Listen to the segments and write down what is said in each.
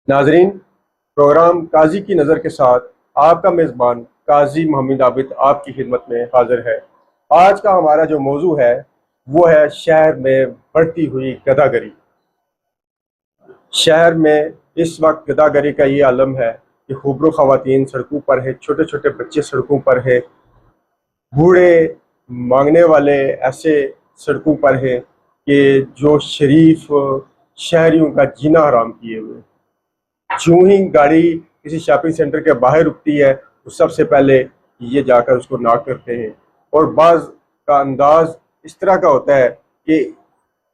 ناظرین، پروگرام قاضی کی نظر کے ساتھ آپ کا میزبان قاضی محمد عابد آپ کی خدمت میں حاضر ہے۔ آج کا ہمارا جو موضوع ہے وہ ہے شہر میں بڑھتی ہوئی گدہ گری۔ شہر میں اس وقت گدہ گری کا یہ عالم ہے کہ خوبرو خواتین سڑکوں پر ہیں، چھوٹے چھوٹے بچے سڑکوں پر ہیں، بوڑھے مانگنے والے ایسے سڑکوں پر ہیں کہ جو شریف شہریوں کا جینا حرام کیے ہوئے۔ جو ہی گاڑی کسی شاپنگ سینٹر کے باہر رکتی ہے تو سب سے پہلے یہ جا کر اس کو ناک کرتے ہیں، اور بعض کا انداز اس طرح کا ہوتا ہے کہ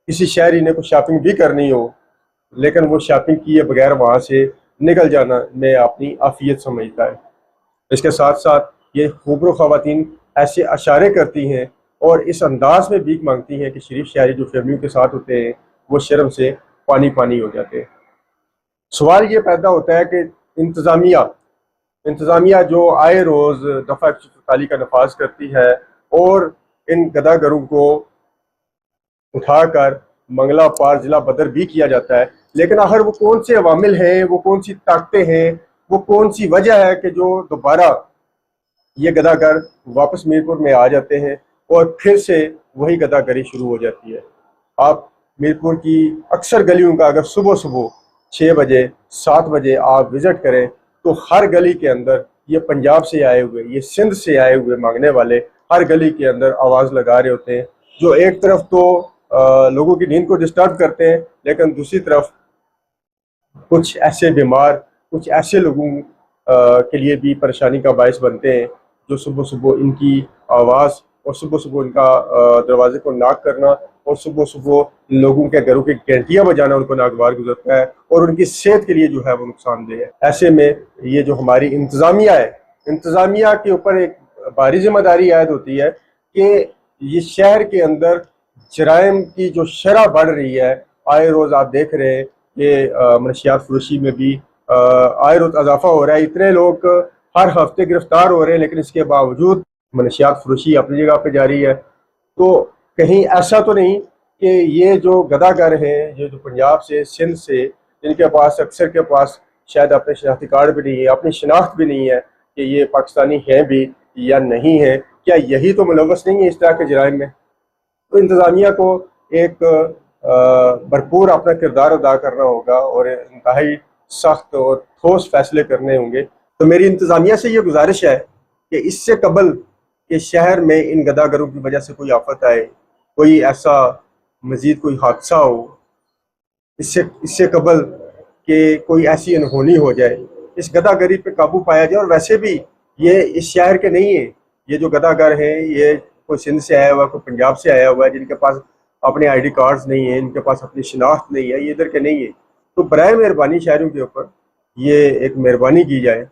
کسی شہری نے کوئی شاپنگ بھی کرنی ہو لیکن وہ شاپنگ کیے بغیر وہاں سے نکل جانا میں اپنی عافیت سمجھتا ہے۔ اس کے ساتھ ساتھ یہ خوبرو خواتین ایسے اشارے کرتی ہیں اور اس انداز میں بھیک مانگتی ہیں کہ شریف شہری جو فیملیوں کے ساتھ ہوتے ہیں وہ شرم سے پانی پانی ہو جاتے ہیں۔ سوال یہ پیدا ہوتا ہے کہ انتظامیہ جو آئے روز دفعہ 144 کا نفاذ کرتی ہے اور ان گدہ گروں کو اٹھا کر منگلہ پار ضلع بدر بھی کیا جاتا ہے، لیکن آخر وہ کون سے عوامل ہیں، وہ کون سی طاقتیں ہیں، وہ کون سی وجہ ہے کہ جو دوبارہ یہ گدہ گر واپس میرپور میں آ جاتے ہیں اور پھر سے وہی گدہ گری شروع ہو جاتی ہے۔ آپ میرپور کی اکثر گلیوں کا اگر صبح 6 بجے 7 بجے آپ وزٹ کریں تو ہر گلی کے اندر یہ پنجاب سے آئے ہوئے، یہ سندھ سے آئے ہوئے مانگنے والے ہر گلی کے اندر آواز لگا رہے ہوتے ہیں، جو ایک طرف تو لوگوں کی نیند کو ڈسٹرب کرتے ہیں، لیکن دوسری طرف کچھ ایسے بیمار، کچھ ایسے لوگوں کے لیے بھی پریشانی کا باعث بنتے ہیں جو صبح صبح ان کی آواز اور صبح صبح ان کا دروازے کو ناک کرنا اور صبح صبح لوگوں کے گھروں کی گھنٹیاں بجانا ان کو ناگوار گزرتا ہے اور ان کی صحت کے لیے جو ہے وہ نقصان دہ ہے۔ ایسے میں یہ جو ہماری انتظامیہ ہے، انتظامیہ کے اوپر ایک بھاری ذمہ داری عائد ہوتی ہے کہ یہ شہر کے اندر جرائم کی جو شرح بڑھ رہی ہے، آئے روز آپ دیکھ رہے ہیں کہ منشیات فروشی میں بھی آئے روز اضافہ ہو رہا ہے، اتنے لوگ ہر ہفتے گرفتار ہو رہے ہیں، لیکن اس کے باوجود منشیات فروشی اپنی جگہ پہ جاری ہے۔ تو کہیں ایسا تو نہیں کہ یہ جو گدہ گر ہیں، یہ جو پنجاب سے سندھ سے، جن کے پاس اکثر کے پاس شاید اپنے شناختی کارڈ بھی نہیں ہے، اپنی شناخت بھی نہیں ہے کہ یہ پاکستانی ہیں بھی یا نہیں ہیں، کیا یہی تو ملوث نہیں ہے اس طرح کے جرائم میں؟ تو انتظامیہ کو ایک بھرپور اپنا کردار ادا کرنا ہوگا اور انتہائی سخت اور ٹھوس فیصلے کرنے ہوں گے۔ تو میری انتظامیہ سے یہ گزارش ہے کہ اس سے قبل کہ شہر میں ان گدہ گروں کی وجہ سے کوئی آفت آئے، کوئی ایسا مزید کوئی حادثہ ہو، اس سے قبل کہ کوئی ایسی انہونی ہو جائے، اس گدہ گری پہ قابو پایا جائے۔ اور ویسے بھی یہ اس شہر کے نہیں ہیں، یہ جو گدہ گر ہیں یہ کوئی سندھ سے آیا ہوا، کوئی پنجاب سے آیا ہوا ہے، جن کے پاس اپنے آئی ڈی کارڈز نہیں ہیں، ان کے پاس اپنی شناخت نہیں ہے، یہ ادھر کے نہیں ہیں۔ تو برائے مہربانی شہریوں کے اوپر یہ ایک مہربانی کی جائے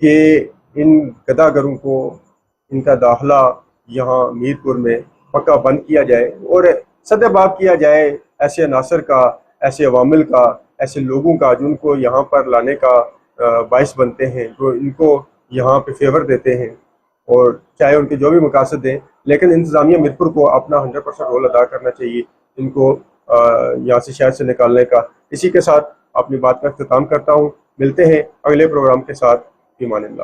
کہ ان گدہ گروں کو ان کا داخلہ یہاں میرپور میں پکا بند کیا جائے اور سد باب کیا جائے ایسے عناصر کا، ایسے عوامل کا، ایسے لوگوں کا جو ان کو یہاں پر لانے کا باعث بنتے ہیں، جو ان کو یہاں پہ فیور دیتے ہیں، اور چاہے ان کے جو بھی مقاصد ہیں، لیکن انتظامیہ میرپور کو اپنا 100% رول ادا کرنا چاہیے ان کو یہاں سے شہر سے نکالنے کا۔ اسی کے ساتھ اپنی بات کا اختتام کرتا ہوں، ملتے ہیں اگلے پروگرام کے ساتھ۔ فی امان اللہ۔